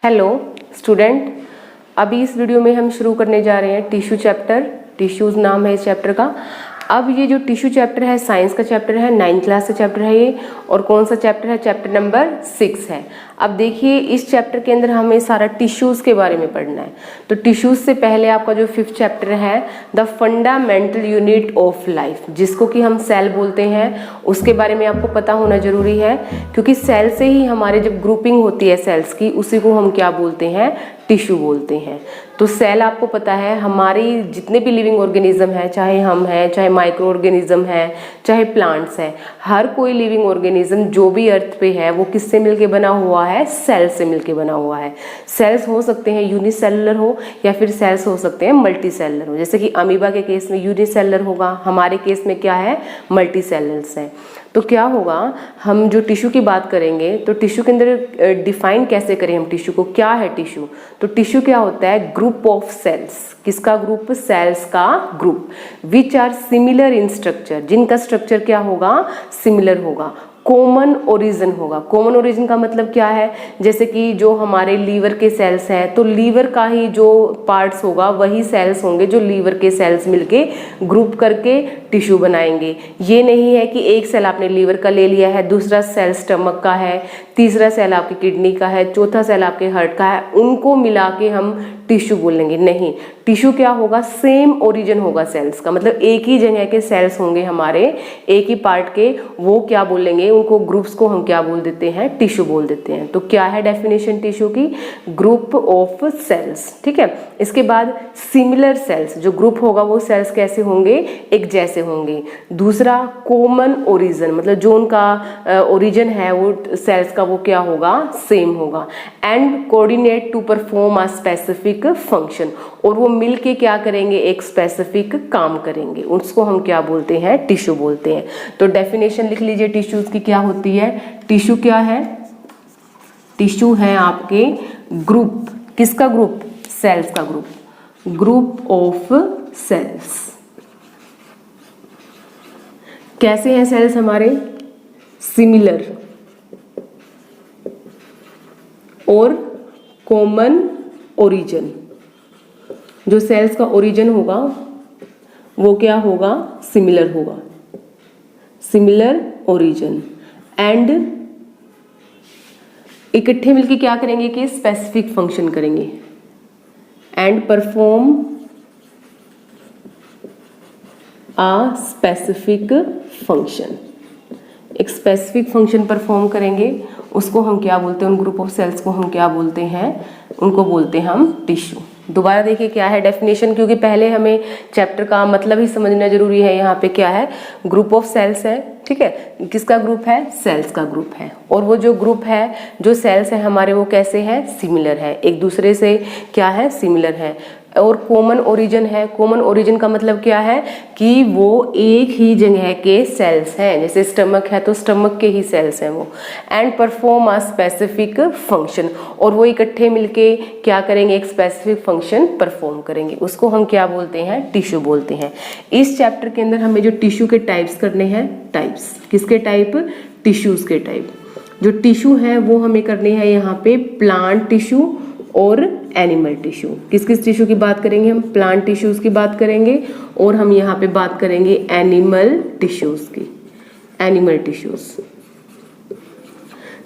Hello student, अभी इस video में हम शुरू करने जा रहे हैं टिश्यू चैप्टर। टिश्यूज नाम है इस चैप्टर का। अब ये जो टिश्यू चैप्टर है साइंस का चैप्टर है, 9th क्लास का चैप्टर है ये। और कौन सा चैप्टर है? चैप्टर नंबर 6 है। अब देखिए इस चैप्टर के अंदर हमें सारा टिश्यूज के बारे में पढ़ना है। तो टिश्यूज से पहले आपका जो 5th चैप्टर है the fundamental unit of life, जिसको कि हम सेल बोलते हैं, उसके बारे में आपको पता होना जरूरी है। क्योंकि सेल से ही हमारे जब ग्रुपिंग होती है सेल्स की, उसी को हम क्या बोलते हैं? टिश्यू बोलते हैं। तो सेल आपको पता है हमारी जितने भी लिविंग ऑर्गेनिज्म है, चाहे हम हैं, चाहे माइक्रो ऑर्गेनिज्म है, चाहे प्लांट्स हैं, हर कोई लिविंग ऑर्गेनिज्म जो भी अर्थ पे है वो किससे मिलके बना हुआ है? सेल से मिलके बना हुआ है। सेल्स हो सकते हैं यूनिसेलुलर हो या फिर सेल्स हो सकते हैं मल्टी सेलुलर हो। जैसे कि अमीबा के केस में यूनिसेलुलर होगा, हमारे केस में क्या है? मल्टी सेलुलर्स है। तो क्या होगा, हम जो टिश्यू की बात करेंगे तो टिश्यू के अंदर डिफाइन कैसे करें हम टिश्यू को? क्या है टिश्यू? तो टिश्यू क्या होता है? Group of cells. किसका ग्रुप? सेल्स का group. Which are similar in structure, जिनका स्ट्रक्चर क्या होगा? सिमिलर होगा। कॉमन ओरिजिन होगा। कॉमन ओरिजिन का मतलब क्या है? जैसे कि जो हमारे लीवर के सेल्स हैं, तो लीवर का ही जो पार्ट्स होगा वही सेल्स होंगे जो लीवर के सेल्स मिलके ग्रुप करके टिश्यू बनाएंगे। ये नहीं है कि एक सेल आपने लीवर का ले लिया है, दूसरा सेल स्टमक का है, तीसरा सेल आपकी किडनी का है, चौथा सेल आपके हार्ट का है, उनको मिला के हम टिश्यू बोलेंगे। नहीं, टिश्यू क्या होगा? सेम ओरिजिन होगा सेल्स का, मतलब एक ही जगह के सेल्स होंगे हमारे, एक ही पार्ट के। वो क्या बोलेंगे? उनको ग्रुप्स को हम क्या बोल देते हैं? टिश्यू बोल देते हैं। तो क्या है डेफिनेशन टिश्यू की? Group of cells. ठीक है। इसके बाद सिमिलर सेल्स, जो ग्रुप होगा वो सेल्स कैसे होंगे? एक जैसे होंगे। दूसरा कॉमन ओरिजिन, मतलब जो उनका ओरिजिन है वो सेल्स का, वो क्या होगा? सेम होगा। And coordinate to perform a specific function, और वो मिलके क्या करेंगे? एक स्पेसिफिक काम करेंगे। उसको हम क्या बोलते हैं? टिश्यू बोलते हैं। तो डेफिनेशन लिख लीजिए टिश्यूज की क्या होती है। टिश्यू क्या है? टिश्यू है आपके ग्रुप। किसका ग्रुप? सेल्स का ग्रुप। Group of cells. कैसे हैं सेल्स हमारे? सिमिलर और कॉमन ओरिजिन। जो सेल्स का ओरिजिन होगा वो क्या होगा? सिमिलर होगा। Similar origin. एंड इकट्ठे मिलके क्या करेंगे कि स्पेसिफिक फंक्शन करेंगे। And perform a specific function. एक स्पेसिफिक फंक्शन परफॉर्म करेंगे, उसको हम क्या बोलते हैं? उन ग्रुप ऑफ सेल्स को हम क्या बोलते हैं? उनको बोलते हैं हम टिश्यू। दोबारा देखिए क्या है डेफिनेशन, क्योंकि पहले हमें चैप्टर का मतलब ही समझना जरूरी है। यहाँ पे क्या है? ग्रुप ऑफ सेल्स है। ठीक है। किसका ग्रुप है? सेल्स का ग्रुप है। और वो जो ग्रुप है, जो सेल्स है हमारे, वो कैसे है? सिमिलर है, एक दूसरे से क्या है? सिमिलर है। और कॉमन ओरिजिन है। कॉमन ओरिजिन का मतलब क्या है? कि वो एक ही जगह के सेल्स हैं। जैसे स्टमक है तो स्टमक के ही सेल्स हैं वो। And perform a specific function, और वो इकट्ठे मिलके क्या करेंगे? एक स्पेसिफिक फंक्शन परफॉर्म करेंगे। उसको हम क्या बोलते हैं? टिश्यू बोलते हैं। इस चैप्टर के अंदर हमें जो टिश्यू के टाइप्स करने हैं, टाइप्स किसके टाइप? टिश्यूज के टाइप। जो टिश्यू है वो हमें करने हैं यहाँ पे प्लांट टिश्यू और एनिमल टिश्यू। किस किस टिश्यू की बात करेंगे हम? प्लांट टिश्यूज की बात करेंगे, और हम यहाँ पे बात करेंगे एनिमल टिश्यूज की। एनिमल टिश्यूज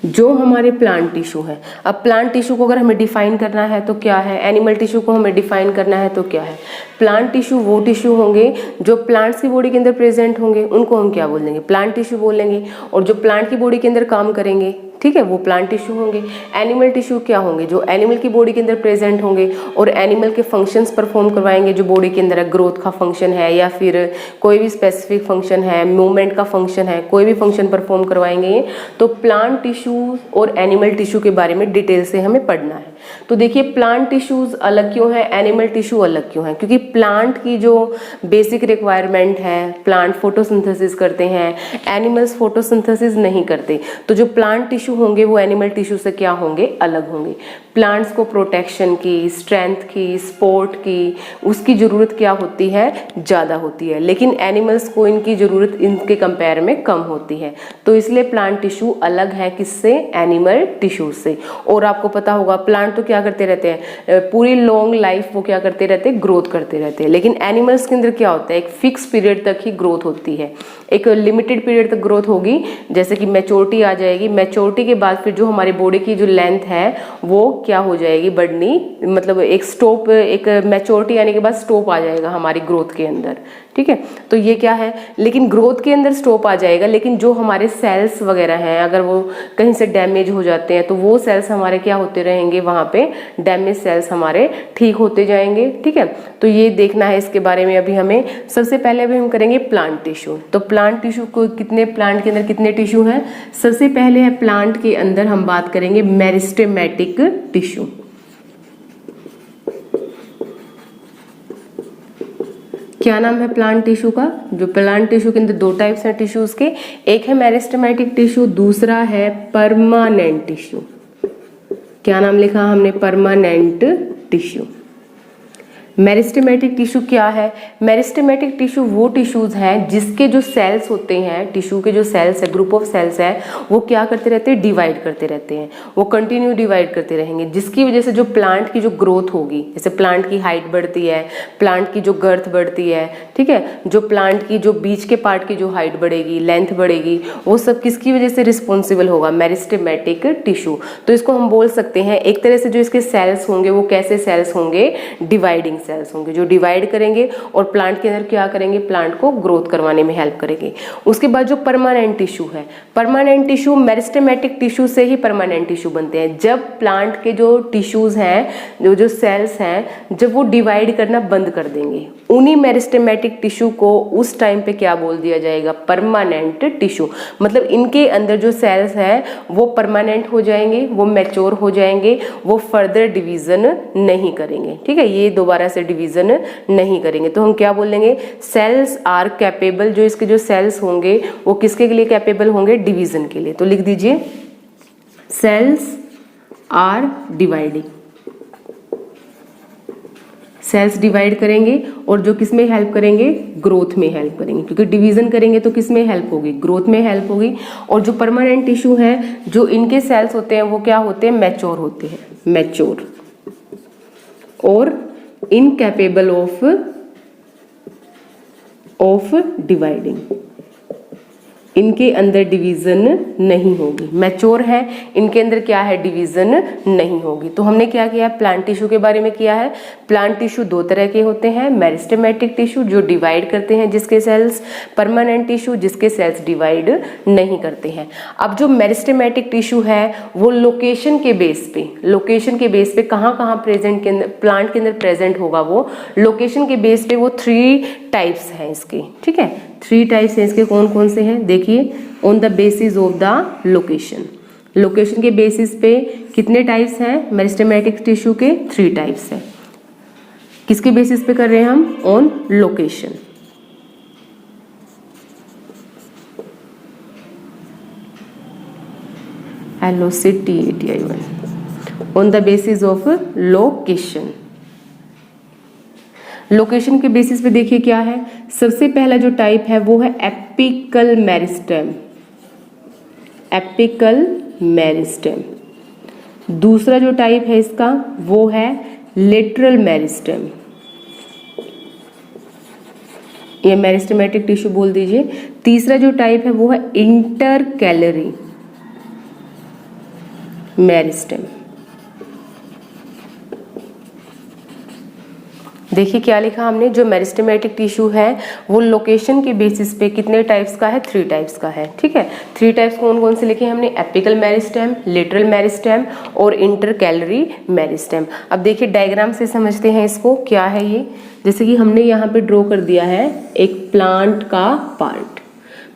जो हमारे प्लांट टिश्यू है। अब प्लांट टिश्यू को अगर हमें डिफाइन करना है तो क्या है? एनिमल टिश्यू को हमें डिफाइन करना है तो क्या है? प्लांट टिश्यू वो टिश्यू होंगे जो प्लांट्स की बॉडी के अंदर प्रेजेंट होंगे, उनको हम क्या बोलेंगे? प्लांट टिश्यू बोलेंगे। और जो प्लांट की बॉडी के अंदर काम करेंगे, ठीक है, वो प्लांट टिश्यू होंगे। एनिमल टिश्यू क्या होंगे? जो एनिमल की बॉडी के अंदर प्रेजेंट होंगे और एनिमल के फंक्शंस परफॉर्म करवाएंगे, जो बॉडी के अंदर ग्रोथ का फंक्शन है या फिर कोई भी स्पेसिफिक फंक्शन है, मूवमेंट का फंक्शन है, कोई भी फंक्शन परफॉर्म करवाएंगे। तो प्लांट टिश्यू और एनिमल टिश्यू के बारे में डिटेल से हमें पढ़ना है। तो देखिए प्लांट टिश्यूज अलग क्यों है, एनिमल टिश्यू अलग क्यों है? क्योंकि प्लांट की जो बेसिक रिक्वायरमेंट है, प्लांट फोटोसिंथेसिस करते हैं, एनिमल्स फोटोसिंथेसिस नहीं करते। तो जो प्लांट टिश्यू होंगे वो एनिमल टिश्यू से क्या होंगे? अलग होंगे। प्लांट्स को प्रोटेक्शन की, स्ट्रेंथ की, सपोर्ट की, उसकी ज़रूरत क्या होती है, ज़्यादा होती है, लेकिन एनिमल्स को इनकी ज़रूरत इनके कंपेयर में कम होती है। तो इसलिए प्लांट टिश्यू अलग है किससे, एनिमल टिश्यू से। और आपको पता होगा प्लांट तो क्या करते रहते हैं, पूरी लॉन्ग लाइफ वो क्या करते रहते हैं, ग्रोथ करते रहते हैं, लेकिन एनिमल्स के अंदर क्या होता है, एक फिक्स पीरियड तक ही ग्रोथ होती है, एक लिमिटेड पीरियड तक ग्रोथ होगी, जैसे कि मैच्योरिटी आ जाएगी, मैच्योरिटी के बाद फिर जो हमारी बॉडी की जो लेंथ है वो क्या हो जाएगी, बढ़नी, मतलब एक स्टॉप, एक मैच्योरिटी आने के बाद स्टॉप आ जाएगा हमारी ग्रोथ के अंदर, ठीक है। तो ये क्या है, लेकिन ग्रोथ के अंदर स्टॉप आ जाएगा, लेकिन जो हमारे सेल्स वगैरह हैं अगर वो कहीं से डैमेज हो जाते हैं तो वो सेल्स हमारे क्या होते रहेंगे, वहाँ पे डैमेज सेल्स हमारे ठीक होते जाएंगे, ठीक है। तो ये देखना है इसके बारे में अभी हमें। सबसे पहले अभी हम करेंगे प्लांट टिश्यू। तो प्लांट टिश्यू को कितने, प्लांट के अंदर कितने टिश्यू हैं, सबसे पहले है प्लांट के अंदर हम बात करेंगे मेरिस्टेमेटिक टिश्यू। क्या नाम है प्लांट टिश्यू का, जो प्लांट टिश्यू के अंदर दो टाइप्स हैं टिश्यूज के, एक है मेरिस्टेमेटिक टिश्यू, दूसरा है परमानेंट टिश्यू। क्या नाम लिखा हमने, परमानेंट टिश्यू। मेरिस्टेमेटिक टिश्यू क्या है, मेरिस्टेमेटिक टिश्यू वो टिश्यूज हैं जिसके जो सेल्स होते हैं, टिश्यू के जो सेल्स है, ग्रुप ऑफ सेल्स है, वो क्या करते रहते हैं, डिवाइड करते रहते हैं, वो कंटिन्यू डिवाइड करते रहेंगे, जिसकी वजह से जो प्लांट की जो ग्रोथ होगी, जैसे प्लांट की हाइट बढ़ती है, प्लांट की जो गर्थ बढ़ती है, ठीक है, जो प्लांट की जो बीच के पार्ट की जो हाइट बढ़ेगी, लेंथ बढ़ेगी, वो सब किसकी वजह से रिस्पॉन्सिबल होगा, मेरिस्टेमेटिक टिश्यू। तो इसको हम बोल सकते हैं एक तरह से जो इसके सेल्स होंगे वो कैसे सेल्स होंगे, डिवाइडिंग सेल्स होंगे, जो डिवाइड करेंगे और प्लांट के अंदर क्या करेंगे, प्लांट को ग्रोथ करवाने में हेल्प करेंगे। उसके बाद जो परमानेंट टिश्यू है, परमानेंट टिश्यू मेरिस्टेमेटिक टिश्यू से ही परमानेंट टिश्यू बनते हैं। जब प्लांट के जो टिश्यूज हैं, जो सेल्स हैं, जब वो डिवाइड करना बंद कर देंगे, उन्हीं मेरिस्टेमेटिक टिश्यू को उस टाइम पे क्या बोल दिया जाएगा, परमानेंट टिश्यू। मतलब इनके अंदर जो सेल्स हैं वो परमानेंट हो जाएंगे, वो मैच्योर हो जाएंगे, वो फर्दर डिवीजन नहीं करेंगे, ठीक है, ये दोबारा से डिवीजन नहीं करेंगे। तो हम क्या बोलेंगे, सेल्स आर कैपेबल, जो इसके जो सेल्स होंगे वो किसके लिए कैपेबल होंगे, डिवीजन के लिए। तो लिख दीजिए cells are dividing, cells divide करेंगे और जो किस में हेल्प करेंगे, ग्रोथ में हेल्प करेंगे, क्योंकि डिवीजन करेंगे तो किस में हेल्प होगी, ग्रोथ में हेल्प होगी। और जो परमानेंट टिश्यू है, जो इनके सेल्स होते हैं वो क्या होते हैं, मैच्योर होते हैं, मैच्योर और इनकैपेबल ऑफ डिवाइडिंग, इनके अंदर डिवीजन नहीं होगी, मैच्योर है, इनके अंदर क्या है, डिवीजन नहीं होगी। तो हमने क्या किया, प्लांट टिश्यू के बारे में किया है। प्लांट टिश्यू दो तरह के होते हैं, मेरिस्टेमेटिक टिश्यू जो डिवाइड करते हैं जिसके सेल्स, परमानेंट टिश्यू जिसके सेल्स डिवाइड नहीं करते हैं। अब जो मेरिस्टेमेटिक टिश्यू है वो लोकेशन के बेस पे, लोकेशन के बेस पे कहाँ कहाँ प्रेजेंट के अंदर, प्लांट के अंदर प्रेजेंट होगा, वो लोकेशन के बेस पे वो 3 टाइप्स हैं इसके, ठीक है, 3 टाइप्स हैं इसके। कौन कौन से हैं देखिए, on the basis of the location, location के बेसिस पे कितने टाइप्स हैं मेरिस्टेमेटिक टिश्यू के, 3 टाइप्स हैं। किसके बेसिस पे कर रहे हैं हम, on location. LOCTATI1 on the basis of location. Location के बेसिस पे देखिए क्या है, सबसे पहला जो टाइप है वो है एपिकल मेरिस्टेम, एपिकल मेरिस्टेम। दूसरा जो टाइप है इसका वो है लेटरल मेरिस्टेम, ये मेरिस्टेमेटिक टिश्यू बोल दीजिए। तीसरा जो टाइप है वो है इंटरकैलरी मेरिस्टेम। देखिए क्या लिखा हमने, जो मेरिस्टेमेटिक टिश्यू है वो लोकेशन के बेसिस पे कितने टाइप्स का है, 3 टाइप्स का है, ठीक है। 3 टाइप्स कौन कौन से लिखे हमने, एपिकल मेरिस्टेम, लेटरल मेरिस्टेम और इंटरकैलरी मेरिस्टेम। अब देखिए डायग्राम से समझते हैं इसको, क्या है ये, जैसे कि हमने यहाँ पे ड्रॉ कर दिया है एक प्लांट का पार्ट।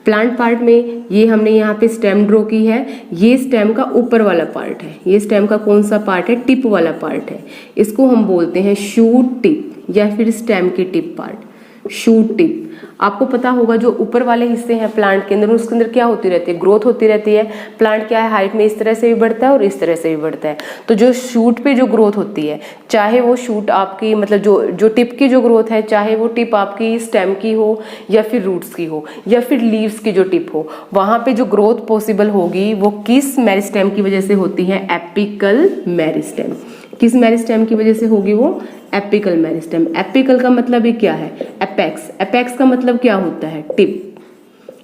प्लांट पार्ट में ये हमने यहाँ पे स्टेम ड्रॉ की है, ये स्टेम का ऊपर वाला पार्ट है, ये स्टेम का कौन सा पार्ट है, टिप वाला पार्ट है, इसको हम बोलते हैं शूट टिप या फिर स्टेम की टिप पार्ट, शूट टिप। आपको पता होगा जो ऊपर वाले हिस्से हैं प्लांट के अंदर, उसके अंदर क्या होती रहती है, ग्रोथ होती रहती है। प्लांट क्या है, हाइट में इस तरह से भी बढ़ता है और इस तरह से भी बढ़ता है। तो जो शूट पे जो ग्रोथ होती है, चाहे वो शूट आपकी मतलब जो टिप की जो ग्रोथ है, चाहे वो टिप आपकी स्टेम की हो या फिर रूट्स की हो या फिर लीव्स की जो टिप हो, वहां पे जो ग्रोथ पॉसिबल होगी वो किस मेरिस्टेम की वजह से होती है, एपिकल मेरिस्टेम। किस मेरिस्टेम की वजह से होगी वो, एपिकल मेरिस्टेम। एपिकल का मतलब ये क्या है, एपेक्स। एपेक्स का मतलब क्या होता है, टिप।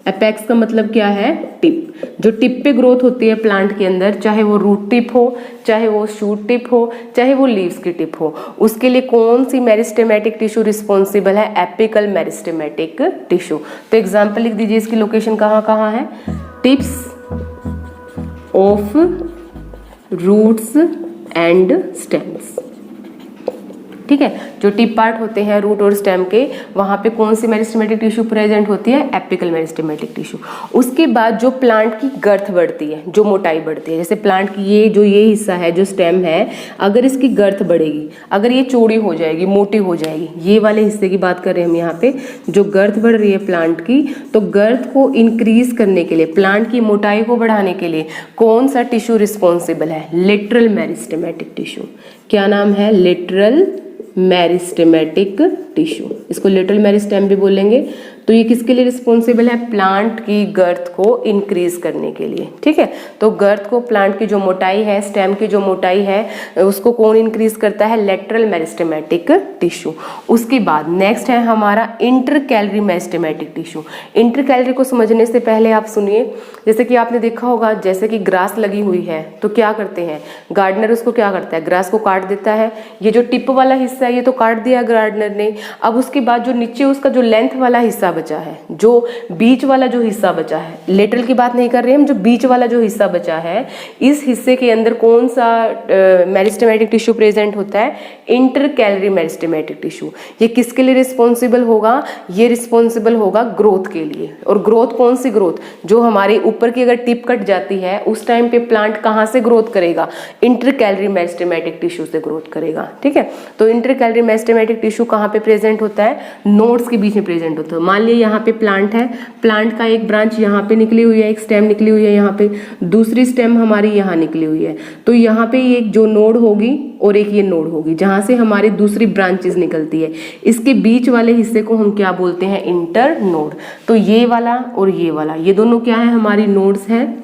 एपेक्स का मतलब क्या है, टिप। जो टिप पे ग्रोथ होती है प्लांट के अंदर, चाहे वो रूट टिप हो, चाहे वो शूट टिप हो, चाहे वो लीव्स की टिप हो, उसके लिए कौन सी मेरिस्टेमेटिक टिश्यू रिस्पॉन्सिबल है, एपिकल मेरिस्टेमेटिक टिश्यू। तो एग्जाम्पल लिख दीजिए, इसकी लोकेशन कहाँ कहाँ है, tips of roots and stems. ठीक है, जो टिप पार्ट होते हैं रूट और स्टेम के, वहां पे कौन सी मेरिस्टेमेटिक टिश्यू प्रेजेंट होती है, एपिकल मेरिस्टेमेटिक टिश्यू। उसके बाद जो प्लांट की गर्थ बढ़ती है, जो मोटाई बढ़ती है, जैसे प्लांट की ये हिस्सा है जो स्टेम है, अगर इसकी गर्थ बढ़ेगी, अगर ये चौड़ी हो जाएगी, मोटी हो जाएगी, ये वाले हिस्से की बात कर रहे हैं हम यहाँ पे, जो गर्थ बढ़ रही है प्लांट की, तो गर्थ को इंक्रीज करने के लिए, प्लांट की मोटाई को बढ़ाने के लिए कौन सा टिश्यू रिस्पॉन्सिबल है, लेटरल मेरिस्टेमेटिक टिश्यू। क्या नाम है, लेटरल मेरिस्टेमेटिक टिश्यू। इसको लेटरल मेरिस्टेम भी बोलेंगे। तो ये किसके लिए रिस्पॉन्सिबल है, प्लांट की गर्थ को इंक्रीज करने के लिए। ठीक है, तो गर्थ को, प्लांट की जो मोटाई है, स्टेम की जो मोटाई है, उसको कौन इंक्रीज करता है, लेटरल मेरिस्टेमेटिक टिश्यू। उसके बाद नेक्स्ट है हमारा इंटरकैलरी मेरिस्टेमेटिक टिश्यू। इंटरकैलरी को समझने से पहले आप सुनिए, जैसे कि आपने देखा होगा, जैसे कि ग्रास लगी हुई है तो क्या करते हैं गार्डनर, उसको क्या करता है, ग्रास को काट देता है। ये जो टिप वाला हिस्सा है ये तो काट दिया गार्डनर ने। अब उसके बाद जो नीचे उसका जो लेंथ वाला हिस्सा बचा है, जो बीच वाला जो हिस्सा बचा है, लेटरल की बात नहीं कर रहे हम, जो बीच वाला जो हिस्सा बचा है, इस हिस्से के अंदर कौन सा मेरिस्टेमेटिक टिश्यू प्रेजेंट होता है, इंटरकैलरी मेरिस्टेमेटिक टिश्यू। ये किसके लिए रिस्पॉन्सिबल होगा, ये रिस्पॉन्सिबल होगा ग्रोथ के लिए। और ग्रोथ कौन सी ग्रोथ, जो हमारे ऊपर की अगर टिप कट जाती है उस टाइम पे प्लांट कहाँ से ग्रोथ करेगा, इंटरकैलरी मेरिस्टेमेटिक टिश्यू से ग्रोथ करेगा। ठीक है, तो इंटरकैलरी मेरिस्टेमेटिक टिश्यू कहाँ पे प्रेजेंट होता है, नोड्स के बीच में प्रेजेंट होता है। मान लिया यहाँ पे प्लांट है, प्लांट का एक ब्रांच यहाँ पे निकली हुई है, एक स्टेम निकली हुई है यहाँ पे, दूसरी स्टेम हमारी यहाँ निकली हुई है। तो यहाँ पे एक जो नोड होगी और एक ये नोड होगी, जहाँ से हमारी दूसरी ब्रांचेस निकलती है, इसके बीच वाले हिस्से को हम क्या बोलते हैं, इंटर नोड। तो ये वाला और ये वाला, ये दोनों क्या है, हमारी नोड्स हैं।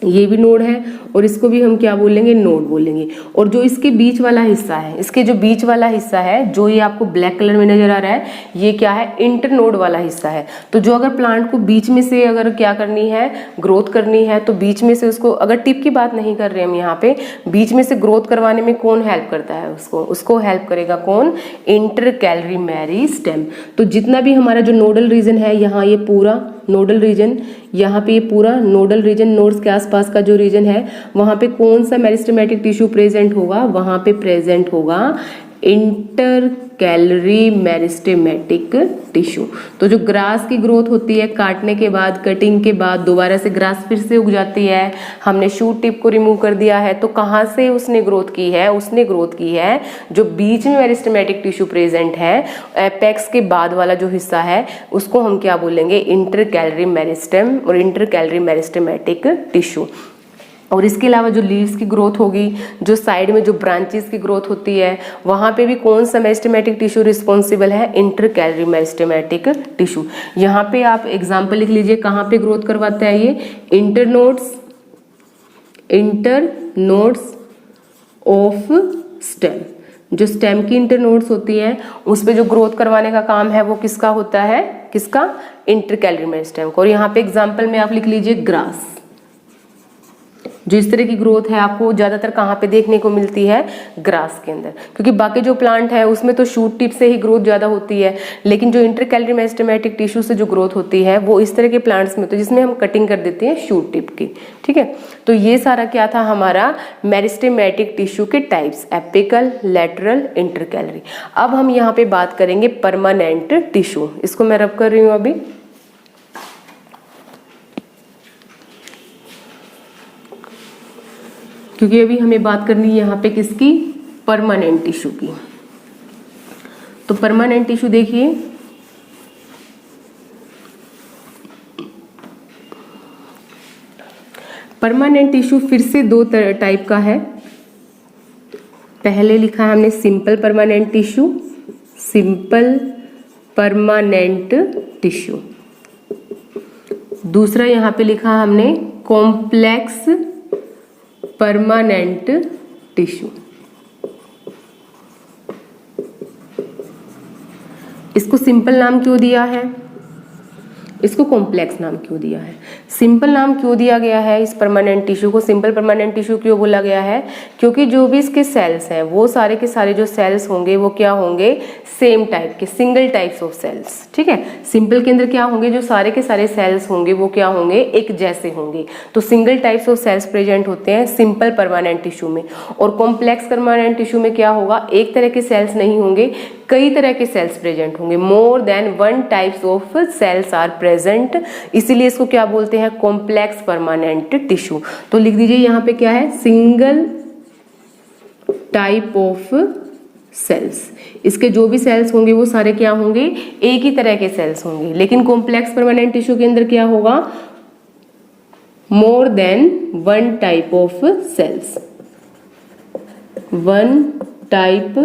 ये भी नोड है और इसको भी हम क्या बोलेंगे, नोड बोलेंगे। और जो इसके बीच वाला हिस्सा है, इसके जो बीच वाला हिस्सा है, जो ये आपको ब्लैक कलर में नजर आ रहा है, ये क्या है, इंटरनोड वाला हिस्सा है। तो जो अगर प्लांट को बीच में से अगर क्या करनी है, ग्रोथ करनी है, तो बीच में से उसको, अगर टिप की बात नहीं कर रहे हम यहाँ पे, बीच में से ग्रोथ करवाने में कौन हेल्प करता है, उसको हेल्प करेगा कौन, इंटरकैलरी मेरिस्टेम। तो जितना भी हमारा जो नोडल रीजन है, यहाँ ये पूरा नोडल रीजन, यहाँ पे ये पूरा नोडल रीजन, नोड्स के आसपास का जो रीजन है, वहाँ पे कौन सा मेरिस्टेमेटिक टिश्यू प्रेजेंट होगा, वहाँ पे प्रेजेंट होगा इंटरकैलरी मेरिस्टेमेटिक टिश्यू। तो जो ग्रास की ग्रोथ होती है, काटने के बाद, कटिंग के बाद दोबारा से ग्रास फिर से उग जाती है, हमने शूट टिप को रिमूव कर दिया है, तो कहाँ से उसने ग्रोथ की है, उसने ग्रोथ की है जो बीच में मेरिस्टेमेटिक टिश्यू प्रेजेंट है, एपेक्स के बाद वाला जो हिस्सा है, उसको हम क्या बोलेंगे, इंटरकैलरी मेरिस्टेम और इंटरकैलरी मेरिस्टेमेटिक टिश्यू। और इसके अलावा जो लीव्स की ग्रोथ होगी, जो साइड में जो ब्रांचेस की ग्रोथ होती है, वहाँ पे भी कौन सा मेरिस्टेमेटिक टिश्यू रिस्पॉन्सिबल है, इंटरकैलरी मेरिस्टेमेटिक टिश्यू। यहाँ पे आप एग्जांपल लिख लीजिए, कहाँ पे ग्रोथ करवाता है ये, इंटरनोड्स ऑफ स्टेम। जो स्टेम की इंटरनोड्स होती है उस पे जो ग्रोथ करवाने का काम है वो किसका होता है, किसका, इंटरकैलरी मेरिस्टेम को। और यहाँ पे एग्जाम्पल में आप लिख लीजिए ग्रास। जो इस तरह की ग्रोथ है आपको ज्यादातर कहाँ पे देखने को मिलती है, ग्रास के अंदर, क्योंकि बाकी जो प्लांट है उसमें तो शूट टिप से ही ग्रोथ ज्यादा होती है, लेकिन जो इंटरकैलरी मेरिस्टेमेटिक टिश्यू से जो ग्रोथ होती है वो इस तरह के प्लांट्स में, तो जिसमें हम कटिंग कर देते हैं शूट टिप की। ठीक है, तो ये सारा क्या था हमारा मेरिस्टेमेटिक टिश्यू के टाइप्स, एपिकल, लेटरल, इंटरकैलरी। अब हम यहाँ पे बात करेंगे परमानेंट टिश्यू। इसको मैं रब कर रही हूँ अभी। क्योंकि अभी हमें बात करनी है यहाँ पे किसकी, परमानेंट टिश्यू की। तो परमानेंट टिश्यू देखिए, परमानेंट टिश्यू फिर से दो टाइप का है। पहले लिखा है हमने simple permanent tissue, simple permanent tissue. दूसरा यहाँ पे लिखा हमने कॉम्प्लेक्स परमानेंट टिश्यू। इसको सिंपल नाम क्यों दिया है, इसको कॉम्प्लेक्स नाम क्यों दिया है? सिंपल नाम क्यों दिया गया है इस परमानेंट टिश्यू को, सिंपल परमानेंट टिश्यू क्यों बोला गया है? क्योंकि जो भी इसके सेल्स हैं वो सारे के सारे जो सेल्स होंगे वो क्या होंगे, सेम टाइप के, सिंगल टाइप्स ऑफ सेल्स। ठीक है, सिंपल के अंदर क्या होंगे, जो सारे के सारे सेल्स होंगे वो क्या होंगे, एक जैसे होंगे। तो single types of cells present होते हैं सिंपल परमानेंट टिश्यू में। और कॉम्प्लेक्स परमानेंट टिश्यू में क्या होगा, एक तरह के सेल्स नहीं होंगे, कई तरह के सेल्स प्रेजेंट होंगे, more than one types of cells are present, इसीलिए इसको क्या बोलते हैं, कॉम्प्लेक्स परमानेंट टिश्यू। तो लिख दीजिए यहाँ पे क्या है, सिंगल टाइप ऑफ सेल्स। इसके जो भी सेल्स होंगे वो सारे क्या होंगे, एक ही तरह के सेल्स होंगे। लेकिन कॉम्प्लेक्स परमानेंट टिश्यू के अंदर क्या होगा, more than one type of cells, one type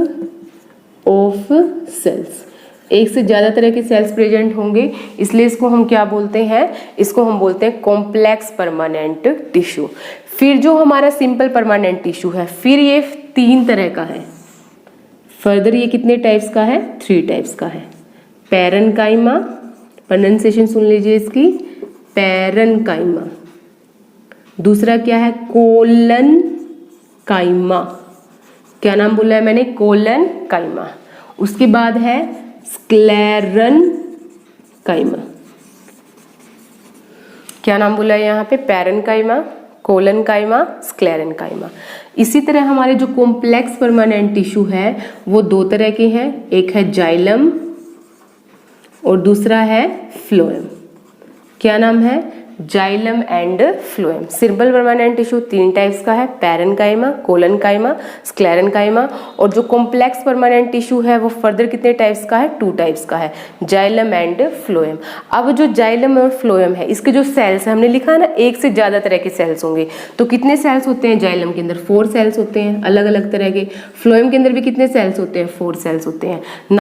of cells, एक से ज्यादा तरह के सेल्स प्रेजेंट होंगे, इसलिए इसको हम क्या बोलते हैं, इसको हम बोलते हैं कॉम्प्लेक्स परमानेंट टिश्यू। फिर जो हमारा सिंपल परमानेंट टिश्यू है, फिर ये 3 तरह का है। फर्दर ये कितने टाइप्स का है, 3 टाइप्स का है। पैरेन्काइमा, प्रोनाउंसिएशन सुन लीजिए इसकी, पैरेन्काइमा। दूसरा क्या है, कोलन-काइमा, क्या नाम बोला है मैंने, कोलन-काइमा। उसके बाद है स्क्लेरन-काइमा, क्या नाम बोला है यहाँ पे, पैरेन्काइमा, कोलन-काइमा, स्क्लेरन-काइमा। इसी तरह हमारे जो कॉम्प्लेक्स परमानेंट टिश्यू है वो 2 तरह के हैं, एक है जाइलम और दूसरा है फ्लोएम। क्या नाम है, xylem and phloem. Simple permanent tissue 3 types का है, पैरेन्काइमा, कोलन-काइमा, स्क्लेरन-काइमा। और जो कॉम्प्लेक्स परमानेंट टिश्यू है वो फर्दर कितने टाइप्स का है, 2 टाइप्स का है, जाइलम एंड फ्लोएम। अब जो जाइलम और फ्लोएम है, इसके जो सेल्स है, हमने लिखा है ना, एक से ज्यादा तरह के सेल्स होंगे। तो कितने सेल्स होते हैं जाइलम के अंदर, 4 सेल्स होते हैं अलग अलग तरह के। फ्लोएम के अंदर भी कितने सेल्स होते हैं, 4 सेल्स होते हैं।